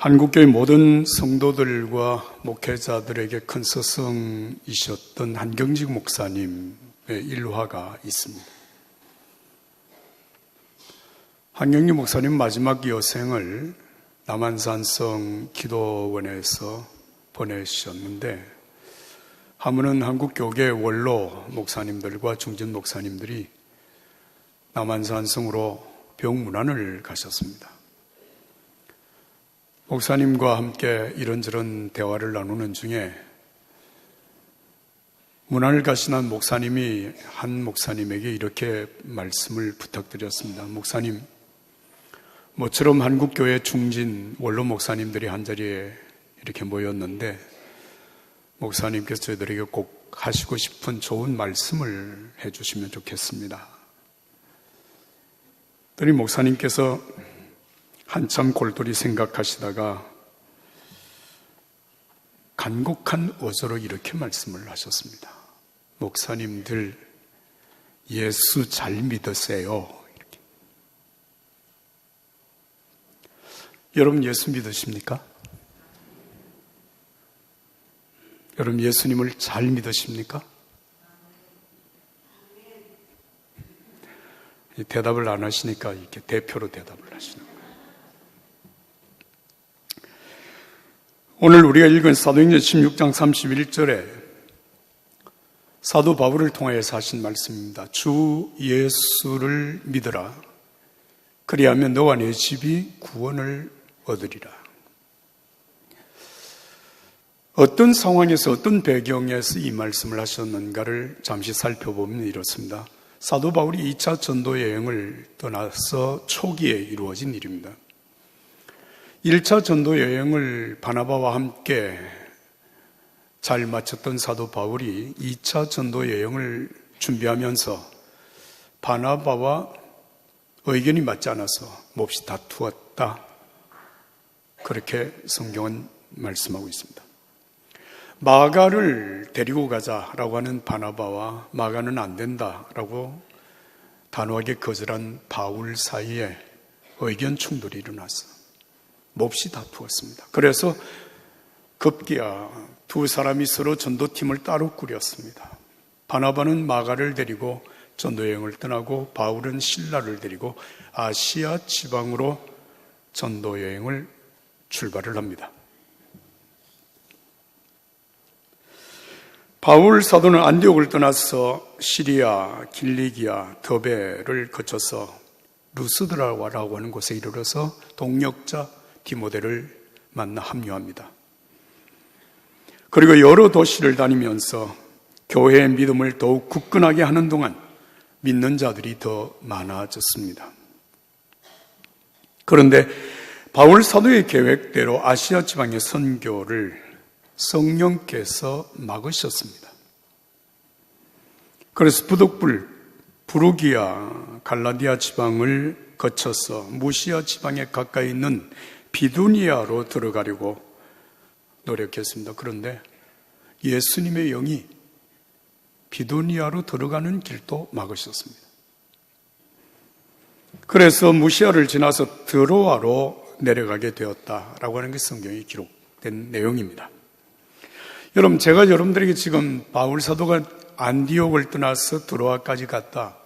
한국교회 모든 성도들과 목회자들에게 큰 스승이셨던 한경직 목사님의 일화가 있습니다. 한경직 목사님 마지막 여생을 남한산성 기도원에서 보내셨는데, 하물은 한국교계 원로 목사님들과 중진 목사님들이 남한산성으로 병문안을 가셨습니다. 목사님과 함께 이런저런 대화를 나누는 중에 문안을 가신 목사님이 한 목사님에게 이렇게 말씀을 부탁드렸습니다. 목사님, 모처럼 한국교회 중진 원로 목사님들이 한자리에 이렇게 모였는데 목사님께서 저희들에게 꼭 하시고 싶은 좋은 말씀을 해주시면 좋겠습니다. 그랬더니 목사님께서 한참 골똘히 생각하시다가 간곡한 어조로 이렇게 말씀을 하셨습니다. 목사님들, 예수 잘 믿으세요. 이렇게. 여러분 예수 믿으십니까? 여러분 예수님을 잘 믿으십니까? 대답을 안 하시니까 이렇게 대표로 대답을 하시는 거예요. 오늘 우리가 읽은 사도행전 16장 31절에 사도 바울을 통하여서 하신 말씀입니다. 주 예수를 믿으라. 그리하면 너와 네 집이 구원을 얻으리라. 어떤 상황에서 어떤 배경에서 이 말씀을 하셨는가를 잠시 살펴보면 이렇습니다. 사도 바울이 2차 전도 여행을 떠나서 초기에 이루어진 일입니다. 1차 전도 여행을 바나바와 함께 잘 마쳤던 사도 바울이 2차 전도 여행을 준비하면서 바나바와 의견이 맞지 않아서 몹시 다투었다. 그렇게 성경은 말씀하고 있습니다. 마가를 데리고 가자라고 하는 바나바와 마가는 안 된다라고 단호하게 거절한 바울 사이에 의견 충돌이 일어났어. 몹시 다투었습니다. 그래서 급기야 두 사람이 서로 전도팀을 따로 꾸렸습니다. 바나바는 마가를 데리고 전도여행을 떠나고 바울은 실라를 데리고 아시아 지방으로 전도여행을 출발을 합니다. 바울 사도는 안디옥을 떠나서 시리아, 길리기아, 더베를 거쳐서 루스드라라고 하는 곳에 이르러서 동역자 디모데를 만나 합류합니다. 그리고 여러 도시를 다니면서 교회의 믿음을 더욱 굳건하게 하는 동안 믿는 자들이 더 많아졌습니다. 그런데 바울 사도의 계획대로 아시아 지방의 선교를 성령께서 막으셨습니다. 그래서 부득불 부르기아, 갈라디아 지방을 거쳐서 무시아 지방에 가까이 있는 비두니아로 들어가려고 노력했습니다. 그런데 예수님의 영이 비두니아로 들어가는 길도 막으셨습니다. 그래서 무시아를 지나서 드로아로 내려가게 되었다라고 하는 게 성경에 기록된 내용입니다. 여러분, 제가 여러분들에게 지금 바울 사도가 안디옥을 떠나서 드로아까지 갔다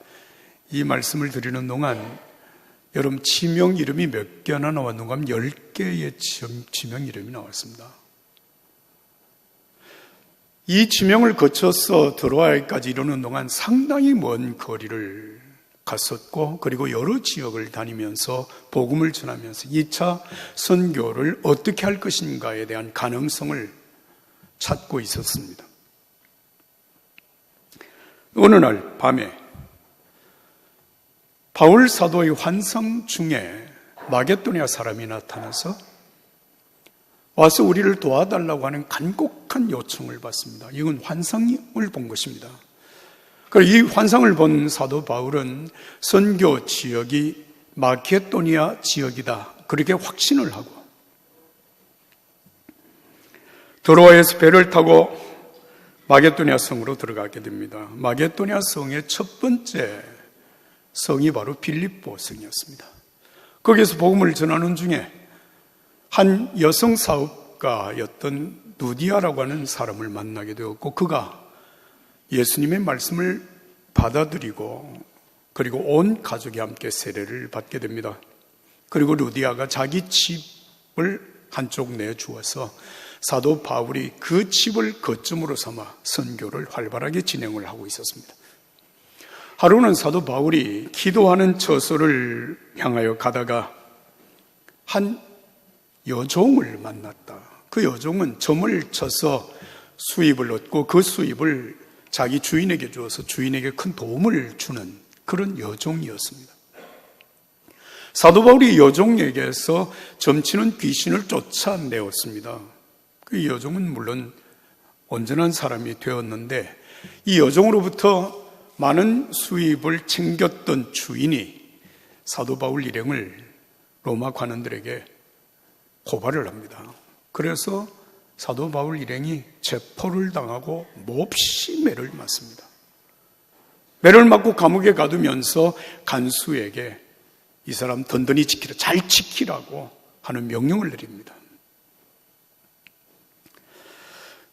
이 말씀을 드리는 동안 여러분 지명 이름이 몇 개나 나왔는가 하면 10개의 지명 이름이 나왔습니다. 이 지명을 거쳐서 드로아까지 이르는 동안 상당히 먼 거리를 갔었고, 그리고 여러 지역을 다니면서 복음을 전하면서 2차 선교를 어떻게 할 것인가에 대한 가능성을 찾고 있었습니다. 어느 날 밤에 바울 사도의 환상 중에 마게도니아 사람이 나타나서 와서 우리를 도와달라고 하는 간곡한 요청을 받습니다. 이건 환상을 본 것입니다. 그리고 이 환상을 본 사도 바울은 선교 지역이 마게도니아 지역이다, 그렇게 확신을 하고 드로아에서 배를 타고 마게도니아 성으로 들어가게 됩니다. 마게도니아 성의 첫 번째 성이 바로 빌립보 성이었습니다. 거기에서 복음을 전하는 중에 한 여성 사업가였던 누디아라고 하는 사람을 만나게 되었고, 그가 예수님의 말씀을 받아들이고 그리고 온 가족이 함께 세례를 받게 됩니다. 그리고 루디아가 자기 집을 한쪽 내주어서 사도 바울이 그 집을 거점으로 삼아 선교를 활발하게 진행을 하고 있었습니다. 하루는 사도 바울이 기도하는 처소를 향하여 가다가 한 여종을 만났다. 그 여종은 점을 쳐서 수입을 얻고 그 수입을 자기 주인에게 주어서 주인에게 큰 도움을 주는 그런 여종이었습니다. 사도 바울이 여종에게서 점치는 귀신을 쫓아내었습니다. 그 여종은 물론 온전한 사람이 되었는데, 이 여종으로부터 많은 수입을 챙겼던 주인이 사도 바울 일행을 로마 관원들에게 고발을 합니다. 그래서 사도 바울 일행이 체포를 당하고 몹시 매를 맞습니다. 매를 맞고 감옥에 가두면서 간수에게 이 사람 든든히 지키라, 잘 지키라고 하는 명령을 내립니다.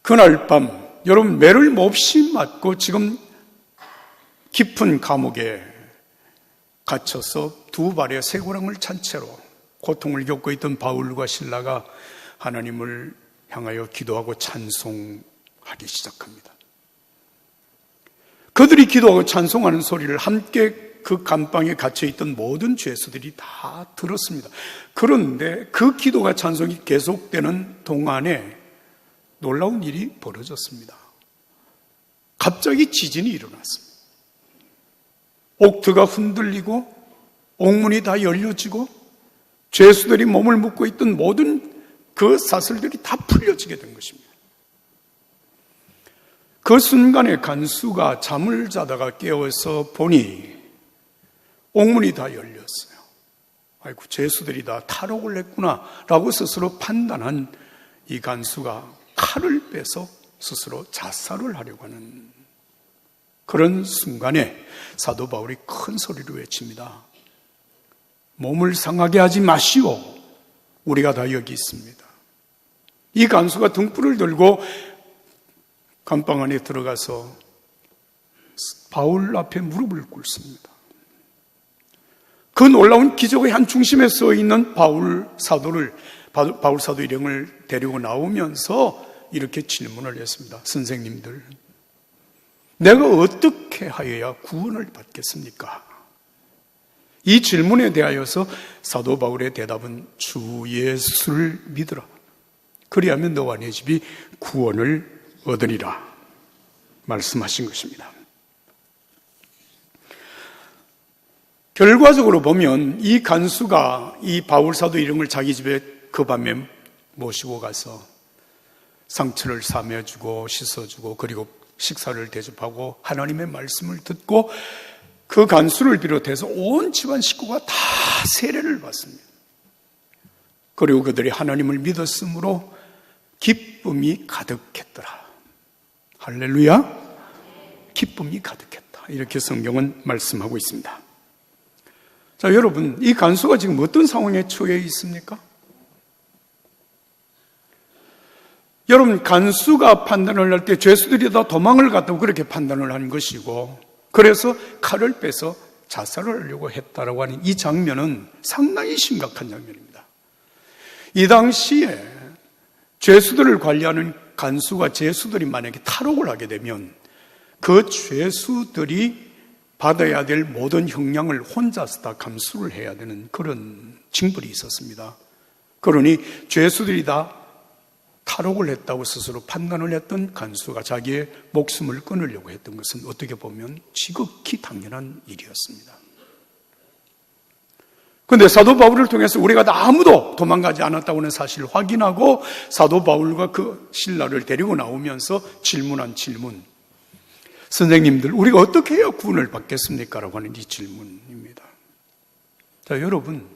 그날 밤, 여러분, 매를 몹시 맞고 지금 깊은 감옥에 갇혀서 두 발에 쇠고랑을 찬 채로 고통을 겪고 있던 바울과 실라가 하나님을 향하여 기도하고 찬송하기 시작합니다. 그들이 기도하고 찬송하는 소리를 함께 그 감방에 갇혀있던 모든 죄수들이 다 들었습니다. 그런데 그 기도가 찬송이 계속되는 동안에 놀라운 일이 벌어졌습니다. 갑자기 지진이 일어났습니다. 옥트가 흔들리고 옥문이 다 열려지고 죄수들이 몸을 묶고 있던 모든 그 사슬들이 다 풀려지게 된 것입니다. 그 순간에 간수가 잠을 자다가 깨어서 보니 옥문이 다 열렸어요. 아이고, 죄수들이 다 탈옥을 했구나 라고 스스로 판단한 이 간수가 칼을 빼서 스스로 자살을 하려고 하는 그런 순간에 사도 바울이 큰 소리로 외칩니다. 몸을 상하게 하지 마시오. 우리가 다 여기 있습니다. 이 간수가 등불을 들고 감방 안에 들어가서 바울 앞에 무릎을 꿇습니다. 그 놀라운 기적의 한 중심에 서 있는 바울 사도 일행을 데리고 나오면서 이렇게 질문을 했습니다. 선생님들, 내가 어떻게 하여야 구원을 받겠습니까? 이 질문에 대하여서 사도 바울의 대답은 주 예수를 믿으라. 그리하면 너와 네 집이 구원을 얻으리라 말씀하신 것입니다. 결과적으로 보면 이 간수가 이 바울 사도 일행을 자기 집에 그 밤에 모시고 가서 상처를 사며주고 씻어주고 그리고 식사를 대접하고 하나님의 말씀을 듣고 그 간수를 비롯해서 온 집안 식구가 다 세례를 받습니다. 그리고 그들이 하나님을 믿었으므로 기쁨이 가득했더라. 할렐루야. 기쁨이 가득했다. 이렇게 성경은 말씀하고 있습니다. 자, 여러분, 이 간수가 지금 어떤 상황에 처해 있습니까? 여러분, 간수가 판단을 할 때 죄수들이 다 도망을 갔다고 그렇게 판단을 한 것이고, 그래서 칼을 빼서 자살을 하려고 했다라고 하는 이 장면은 상당히 심각한 장면입니다. 이 당시에 죄수들을 관리하는 간수가 죄수들이 만약에 탈옥을 하게 되면 그 죄수들이 받아야 될 모든 형량을 혼자서 다 감수를 해야 되는 그런 징벌이 있었습니다. 그러니 죄수들이 다 탈옥을 했다고 스스로 판단을 했던 간수가 자기의 목숨을 끊으려고 했던 것은 어떻게 보면 지극히 당연한 일이었습니다. 그런데 사도 바울을 통해서 우리가 다 아무도 도망가지 않았다고 하는 사실을 확인하고 사도 바울과 그 신라를 데리고 나오면서 질문한 질문, 선생님들, 우리가 어떻게 해야 구원을 받겠습니까? 라고 하는 이 질문입니다. 자, 여러분,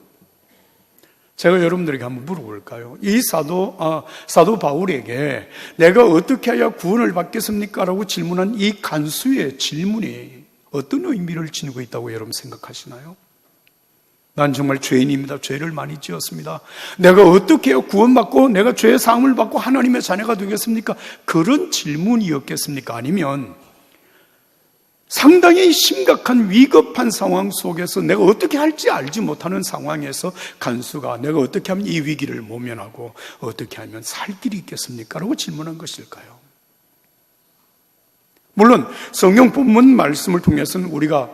제가 여러분들에게 한번 물어볼까요? 이 사도 바울에게 내가 어떻게 해야 구원을 받겠습니까? 라고 질문한 이 간수의 질문이 어떤 의미를 지니고 있다고 여러분 생각하시나요? 난 정말 죄인입니다. 죄를 많이 지었습니다. 내가 어떻게 해요? 구원받고 내가 죄의 사함을 받고 하나님의 자녀가 되겠습니까? 그런 질문이었겠습니까? 아니면 상당히 심각한 위급한 상황 속에서 내가 어떻게 할지 알지 못하는 상황에서 간수가 내가 어떻게 하면 이 위기를 모면하고 어떻게 하면 살 길이 있겠습니까? 라고 질문한 것일까요? 물론 성경 본문 말씀을 통해서는 우리가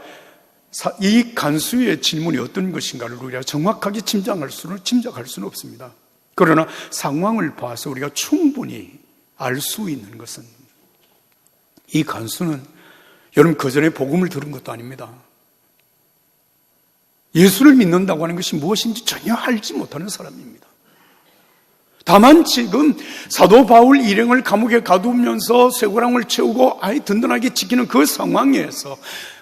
이 간수의 질문이 어떤 것인가를 우리가 정확하게 짐작할 수는 없습니다. 그러나 상황을 봐서 우리가 충분히 알 수 있는 것은 이 간수는 여러분 그전에 복음을 들은 것도 아닙니다. 예수를 믿는다고 하는 것이 무엇인지 전혀 알지 못하는 사람입니다. 다만 지금 사도 바울 일행을 감옥에 가두면서 쇠고랑을 채우고 아예 든든하게 지키는 그 상황에서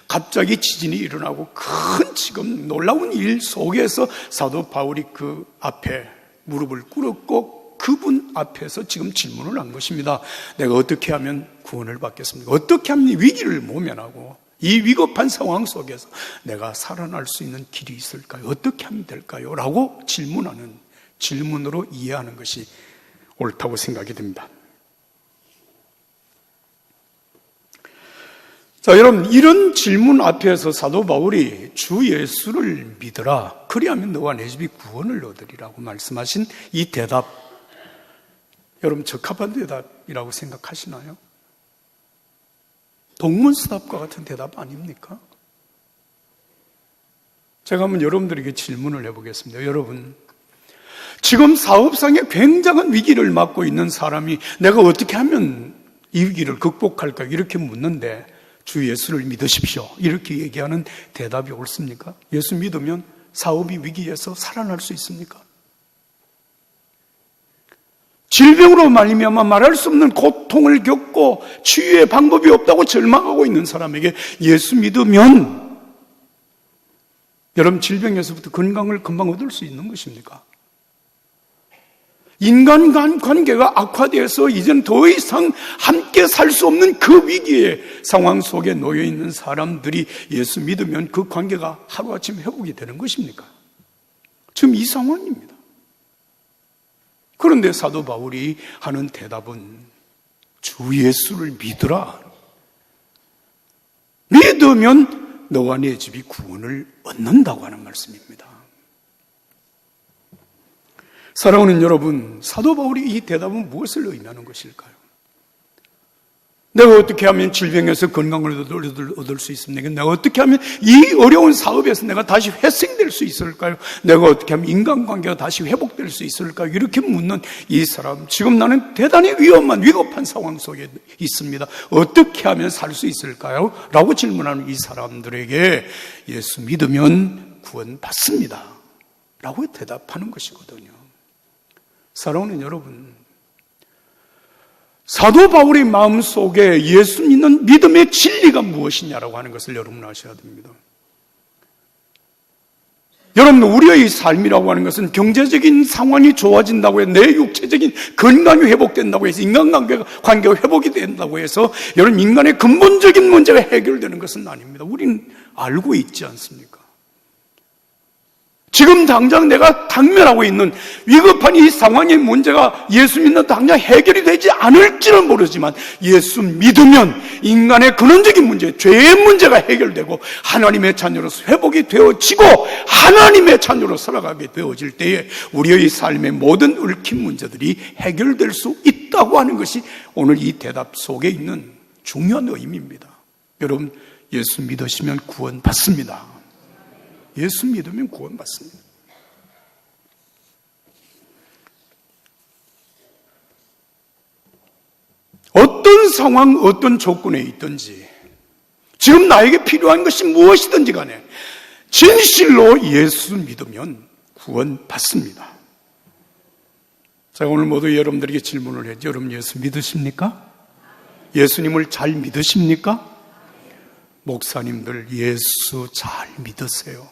갑자기 지진이 일어나고 큰 지금 놀라운 일 속에서 사도 바울이 그 앞에 무릎을 꿇었고 그분 앞에서 지금 질문을 한 것입니다. 내가 어떻게 하면 구원을 받겠습니까? 어떻게 하면 위기를 모면하고 이 위급한 상황 속에서 내가 살아날 수 있는 길이 있을까요? 어떻게 하면 될까요? 라고 질문하는 질문으로 이해하는 것이 옳다고 생각이 됩니다. 자, 여러분, 이런 질문 앞에서 사도 바울이 주 예수를 믿어라. 그리하면 너와 내 집이 구원을 얻으리라고 말씀하신 이 대답, 여러분 적합한 대답이라고 생각하시나요? 동문서답과 같은 대답 아닙니까? 제가 한번 여러분들에게 질문을 해보겠습니다. 여러분, 지금 사업상에 굉장한 위기를 맞고 있는 사람이 내가 어떻게 하면 이 위기를 극복할까 이렇게 묻는데 주 예수를 믿으십시오 이렇게 얘기하는 대답이 옳습니까? 예수 믿으면 사업이 위기에서 살아날 수 있습니까? 질병으로 말미암아 말할 수 없는 고통을 겪고 치유의 방법이 없다고 절망하고 있는 사람에게 예수 믿으면 여러분 질병에서부터 건강을 금방 얻을 수 있는 것입니까? 인간 간 관계가 악화되어서 이제는 더 이상 함께 살 수 없는 그 위기의 상황 속에 놓여 있는 사람들이 예수 믿으면 그 관계가 하루아침 회복이 되는 것입니까? 지금 이 상황입니다. 그런데 사도 바울이 하는 대답은 주 예수를 믿으라. 믿으면 너와 내 집이 구원을 얻는다고 하는 말씀입니다. 사랑하는 여러분, 사도 바울이 이 대답은 무엇을 의미하는 것일까요? 내가 어떻게 하면 질병에서 건강을 얻을 수 있습니까? 내가 어떻게 하면 이 어려운 사업에서 내가 다시 회생될 수 있을까요? 내가 어떻게 하면 인간관계가 다시 회복될 수 있을까요? 이렇게 묻는 이 사람, 지금 나는 대단히 위급한 상황 속에 있습니다. 어떻게 하면 살 수 있을까요? 라고 질문하는 이 사람들에게 예수 믿으면 구원 받습니다 라고 대답하는 것이거든요. 사랑하는 여러분, 사도 바울의 마음속에 예수 믿는 믿음의 진리가 무엇이냐라고 하는 것을 여러분 아셔야 됩니다. 여러분, 우리의 삶이라고 하는 것은 경제적인 상황이 좋아진다고 해서 내 육체적인 건강이 회복된다고 해서 인간관계가 회복이 된다고 해서 여러분 인간의 근본적인 문제가 해결되는 것은 아닙니다. 우리는 알고 있지 않습니까? 지금 당장 내가 당면하고 있는 위급한 이 상황의 문제가 예수 믿는 당장 해결이 되지 않을지는 모르지만 예수 믿으면 인간의 근원적인 문제, 죄의 문제가 해결되고 하나님의 자녀로서 회복이 되어지고 하나님의 자녀로 살아가게 되어질 때에 우리의 삶의 모든 얽힌 문제들이 해결될 수 있다고 하는 것이 오늘 이 대답 속에 있는 중요한 의미입니다. 여러분, 예수 믿으시면 구원 받습니다. 예수 믿으면 구원받습니다. 어떤 상황, 어떤 조건에 있든지 지금 나에게 필요한 것이 무엇이든지 간에 진실로 예수 믿으면 구원받습니다. 제가 오늘 모두 여러분들에게 질문을 했죠. 여러분 예수 믿으십니까? 예수님을 잘 믿으십니까? 목사님들 예수 잘 믿으세요.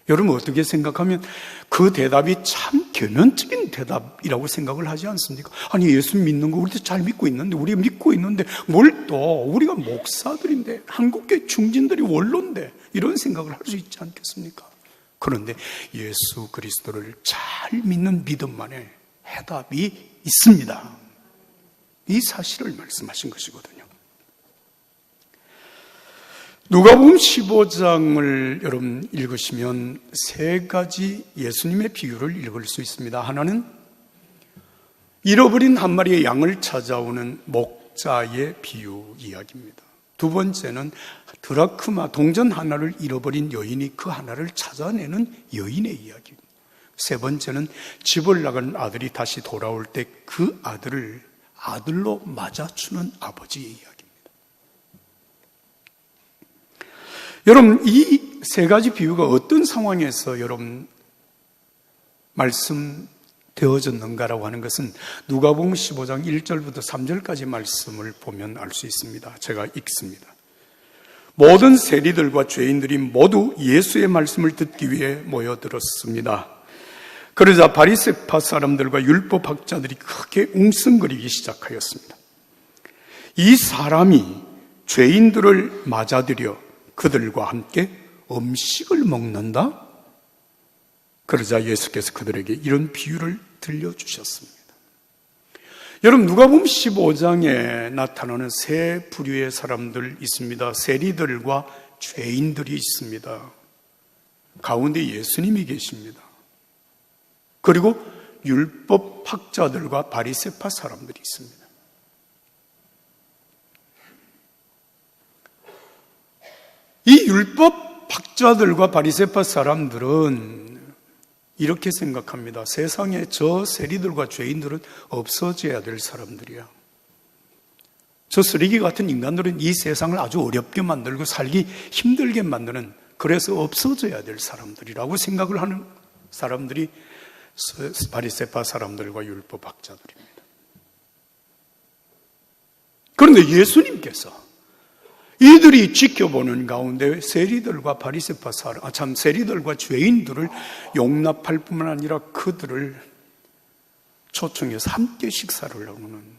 여러분 어떻게 생각하면 그 대답이 참 개면적인 대답이라고 생각을 하지 않습니까? 아니 예수 믿는 거 우리도 잘 믿고 있는데 우리가 믿고 있는데 뭘 또 우리가 목사들인데 한국교회 중진들이 원로인데 이런 생각을 할 수 있지 않겠습니까? 그런데 예수 그리스도를 잘 믿는 믿음만에 해답이 있습니다. 이 사실을 말씀하신 것이거든요. 누가복음 15장을 여러분 읽으시면 세 가지 예수님의 비유를 읽을 수 있습니다. 하나는 잃어버린 한 마리의 양을 찾아오는 목자의 비유 이야기입니다. 두 번째는 드라크마 동전 하나를 잃어버린 여인이 그 하나를 찾아내는 여인의 이야기입니다. 세 번째는 집을 나간 아들이 다시 돌아올 때 그 아들을 아들로 맞아주는 아버지의 이야기입니다. 여러분, 이 세 가지 비유가 어떤 상황에서 여러분 말씀되어졌는가라고 하는 것은 누가복음 15장 1절부터 3절까지 말씀을 보면 알 수 있습니다. 제가 읽습니다. 모든 세리들과 죄인들이 모두 예수의 말씀을 듣기 위해 모여들었습니다. 그러자 바리새파 사람들과 율법학자들이 크게 웅성거리기 시작하였습니다. 이 사람이 죄인들을 맞아들여 그들과 함께 음식을 먹는다? 그러자 예수께서 그들에게 이런 비유를 들려주셨습니다. 여러분, 누가복음 15장에 나타나는 세 부류의 사람들 있습니다. 세리들과 죄인들이 있습니다. 가운데 예수님이 계십니다. 그리고 율법학자들과 바리새파 사람들이 있습니다. 이 율법학자들과 바리새파 사람들은 이렇게 생각합니다. 세상에 저 세리들과 죄인들은 없어져야 될 사람들이야. 저 쓰레기 같은 인간들은 이 세상을 아주 어렵게 만들고 살기 힘들게 만드는, 그래서 없어져야 될 사람들이라고 생각을 하는 사람들이 바리새파 사람들과 율법학자들입니다. 그런데 예수님께서 이들이 지켜보는 가운데 세리들과 바리새파 사람, 세리들과 죄인들을 용납할 뿐만 아니라 그들을 초청해서 함께 식사를 하고는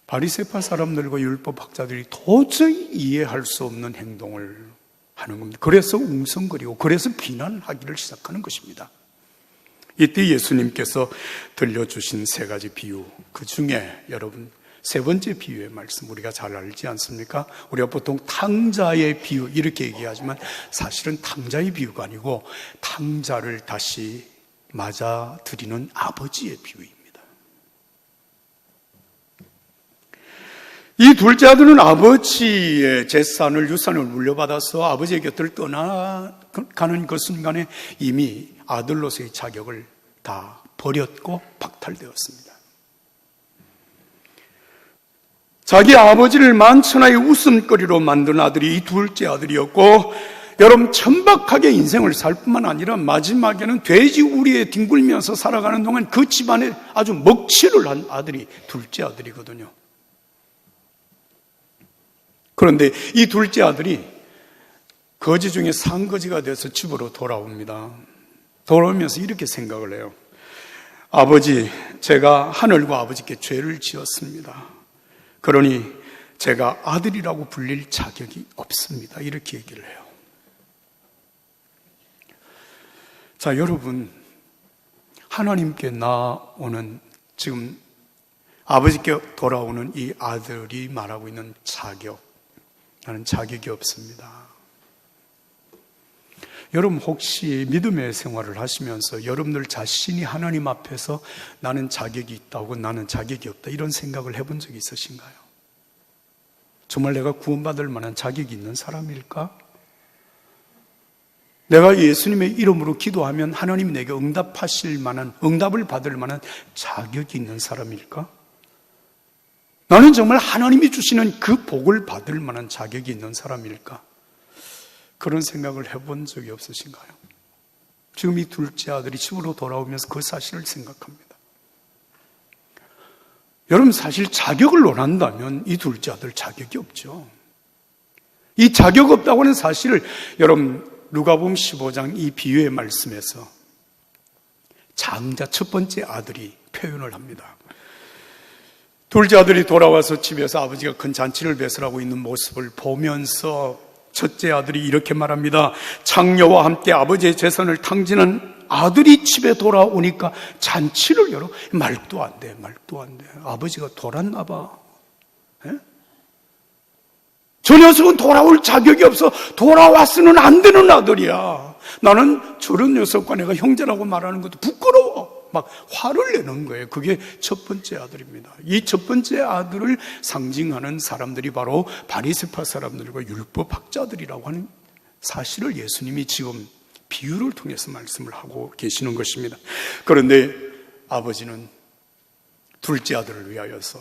바리새파 사람들과 율법학자들이 도저히 이해할 수 없는 행동을 하는 겁니다. 그래서 웅성거리고 그래서 비난하기를 시작하는 것입니다. 이때 예수님께서 들려주신 세 가지 비유, 그 중에 여러분 세 번째 비유의 말씀 우리가 잘 알지 않습니까? 우리가 보통 탕자의 비유 이렇게 얘기하지만 사실은 탕자의 비유가 아니고 탕자를 다시 맞아들이는 아버지의 비유입니다. 이 둘째 아들은 아버지의 재산을, 유산을 물려받아서 아버지의 곁을 떠나가는 그 순간에 이미 아들로서의 자격을 다 버렸고 박탈되었습니다. 자기 아버지를 만천하의 웃음거리로 만든 아들이 이 둘째 아들이었고, 여러분 천박하게 인생을 살 뿐만 아니라 마지막에는 돼지 우리에 뒹굴면서 살아가는 동안 그 집안에 아주 먹칠을 한 아들이 둘째 아들이거든요. 그런데 이 둘째 아들이 거지 중에 상거지가 돼서 집으로 돌아옵니다. 돌아오면서 이렇게 생각을 해요. 아버지, 제가 하늘과 아버지께 죄를 지었습니다. 그러니 제가 아들이라고 불릴 자격이 없습니다. 이렇게 얘기를 해요. 자, 여러분, 하나님께 나오는, 지금 아버지께 돌아오는 이 아들이 말하고 있는 자격, 나는 자격이 없습니다. 여러분 혹시 믿음의 생활을 하시면서 여러분들 자신이 하나님 앞에서 나는 자격이 있다고 나는 자격이 없다 이런 생각을 해본 적이 있으신가요? 정말 내가 구원받을 만한 자격이 있는 사람일까? 내가 예수님의 이름으로 기도하면 하나님이 내게 응답하실 만한, 응답을 받을 만한 자격이 있는 사람일까? 나는 정말 하나님이 주시는 그 복을 받을 만한 자격이 있는 사람일까? 그런 생각을 해본 적이 없으신가요? 지금 이 둘째 아들이 집으로 돌아오면서 그 사실을 생각합니다. 여러분 사실 자격을 원한다면 이 둘째 아들 자격이 없죠. 이 자격 없다고 하는 사실을 여러분 누가복음 15장 이 비유의 말씀에서 장자 첫 번째 아들이 표현을 합니다. 둘째 아들이 돌아와서 집에서 아버지가 큰 잔치를 배설하고 있는 모습을 보면서 첫째 아들이 이렇게 말합니다. 장녀와 함께 아버지의 재산을 탕진한 아들이 집에 돌아오니까 잔치를 열어. 말도 안 돼. 아버지가 돌았나 봐. 에? 저 녀석은 돌아올 자격이 없어. 돌아왔으면 안 되는 아들이야. 나는 저런 녀석과 내가 형제라고 말하는 것도 부끄러워. 막 화를 내는 거예요. 그게 첫 번째 아들입니다. 이 첫 번째 아들을 상징하는 사람들이 바로 바리새파 사람들과 율법학자들이라고 하는 사실을 예수님이 지금 비유를 통해서 말씀을 하고 계시는 것입니다. 그런데 아버지는 둘째 아들을 위하여서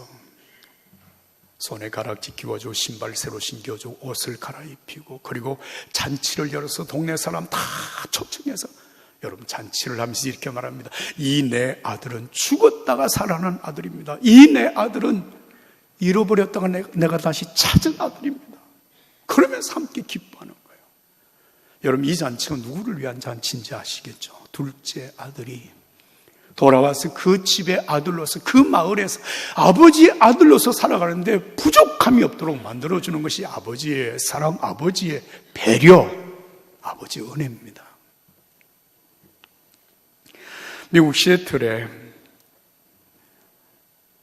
손에 가락지 끼워주고 신발 새로 신겨주고 옷을 갈아입히고 그리고 잔치를 열어서 동네 사람 다 초청해서 여러분 잔치를 하면서 이렇게 말합니다. 이 내 아들은 죽었다가 살아난 아들입니다. 이 내 아들은 잃어버렸다가 내가 다시 찾은 아들입니다. 그러면서 함께 기뻐하는 거예요. 여러분 이 잔치가 누구를 위한 잔치인지 아시겠죠? 둘째 아들이 돌아와서 그 집의 아들로서 그 마을에서 아버지의 아들로서 살아가는데 부족함이 없도록 만들어주는 것이 아버지의 사랑, 아버지의 배려, 아버지의 은혜입니다. 미국 시애틀에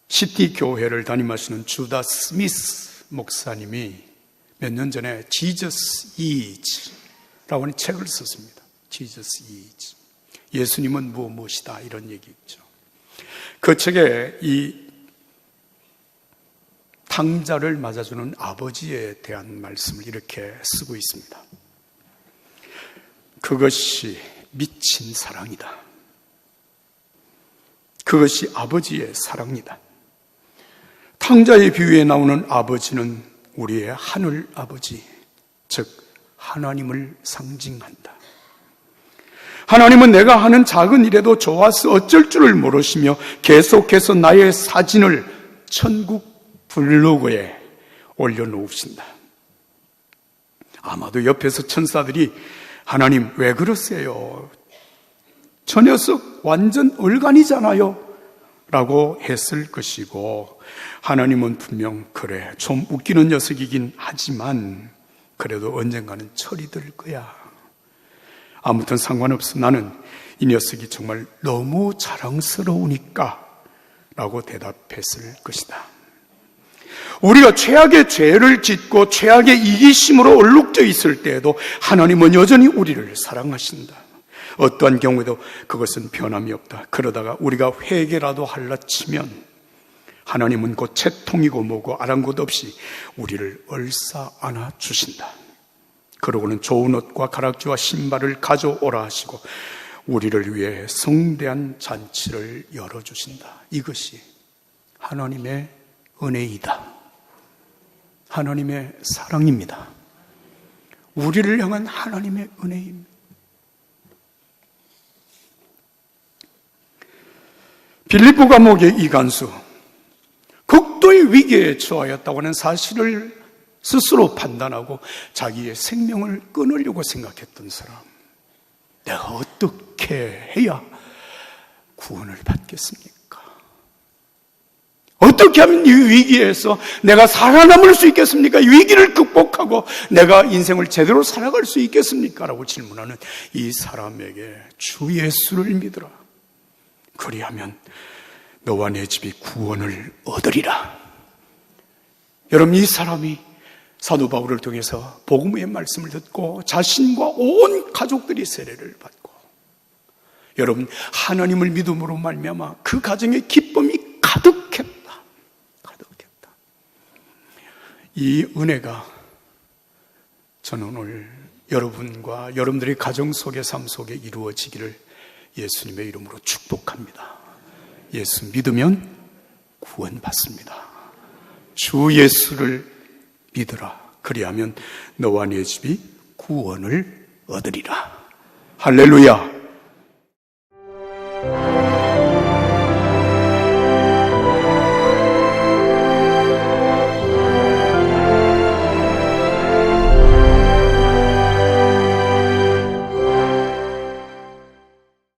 시티 교회를 담임하시는 주다 스미스 목사님이 몇 년 전에 Jesus Is라고 하는 책을 썼습니다. Jesus Is. 예수님은 무엇이다 이런 얘기 있죠. 그 책에 이 탕자를 맞아주는 아버지에 대한 말씀을 이렇게 쓰고 있습니다. 그것이 미친 사랑이다. 그것이 아버지의 사랑이다. 탕자의 비유에 나오는 아버지는 우리의 하늘 아버지, 즉 하나님을 상징한다. 하나님은 내가 하는 작은 일에도 좋아서 어쩔 줄을 모르시며 계속해서 나의 사진을 천국 블로그에 올려놓으신다. 아마도 옆에서 천사들이 하나님 왜 그러세요? 저 녀석 완전 얼간이잖아요 라고 했을 것이고 하나님은 분명 그래 좀 웃기는 녀석이긴 하지만 그래도 언젠가는 철이 들 거야. 아무튼 상관없어. 나는 이 녀석이 정말 너무 자랑스러우니까 라고 대답했을 것이다. 우리가 최악의 죄를 짓고 최악의 이기심으로 얼룩져 있을 때에도 하나님은 여전히 우리를 사랑하신다. 어떠한 경우에도 그것은 변함이 없다. 그러다가 우리가 회개라도 할라 치면 하나님은 곧 채통이고 뭐고 아랑곳 없이 우리를 얼싸 안아 주신다. 그러고는 좋은 옷과 가락지와 신발을 가져오라 하시고 우리를 위해 성대한 잔치를 열어주신다. 이것이 하나님의 은혜이다. 하나님의 사랑입니다. 우리를 향한 하나님의 은혜입니다. 빌립보 감옥의 이간수, 극도의 위기에 처하였다고 하는 사실을 스스로 판단하고 자기의 생명을 끊으려고 생각했던 사람. 내가 어떻게 해야 구원을 받겠습니까? 어떻게 하면 이 위기에서 내가 살아남을 수 있겠습니까? 이 위기를 극복하고 내가 인생을 제대로 살아갈 수 있겠습니까? 라고 질문하는 이 사람에게 주 예수를 믿으라. 그리하면 너와 내 집이 구원을 얻으리라. 여러분 이 사람이 사도 바울을 통해서 복음의 말씀을 듣고 자신과 온 가족들이 세례를 받고 여러분 하나님을 믿음으로 말미암아 그 가정에 기쁨이 가득했다. 이 은혜가 저는 오늘 여러분과 여러분들의 가정 속의 삶 속에 이루어지기를 예수님의 이름으로 축복합니다. 예수 믿으면 구원받습니다. 주 예수를 믿으라. 그리하면 너와 네 집이 구원을 얻으리라. 할렐루야.